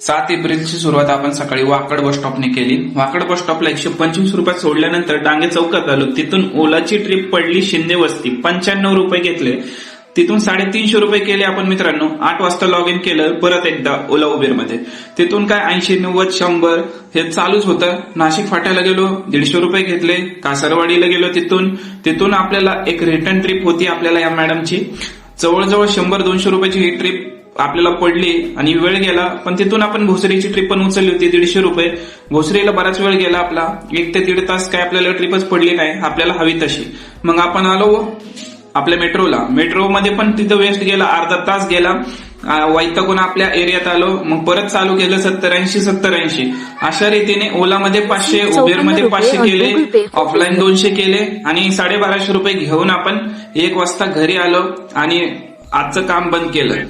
7 एप्रिलची सुरुवात आपण सकाळी वाकड बस स्टॉपने केली. वाकड बस स्टॉपला 125 रुपयात सोडल्यानंतर डांगे चौकात आलो. तिथून ओलाची ट्रिप पडली शिंदे वस्ती, 95 रुपये घेतले. तिथून 350 रुपये केले आपण मित्रांनो. 8 वाजता लॉग इन केलं परत एकदा ओला उबेरमध्ये. तिथून काय 80, 90, 100 हे चालूच होतं. नाशिक फाट्याला गेलो, 150 रुपये घेतले. कासारवाडीला गेलो, तिथून आपल्याला एक रिटर्न ट्रिप होती आपल्याला या मॅडमची. जवळजवळ 100-200 रुपयाची ही ट्रिप आपल्याला पडली आणि वेळ गेला. पण तिथून आपण भोसरीची ट्रिप पण उचलली होती 150 रुपये. भोसरीला बराच वेळ गेला आपला, 1 ते 1.5 तास. काय आपल्याला ट्रिपच पडली नाही आपल्याला हवी तशी. मग आपण आलो आपल्या मेट्रोमध्ये पण तिथं वेस्ट गेला, अर्धा तास गेला. वैतागून आपल्या एरियात आलो. मग परत चालू केलं 70-80 अशा रीतीने ओलामध्ये 500, उबेरमध्ये 500 केले, ऑफलाईन 200 केले आणि 1250 रुपये घेऊन आपण 1 वाजता घरी आलो आणि आजचं काम बंद केलं.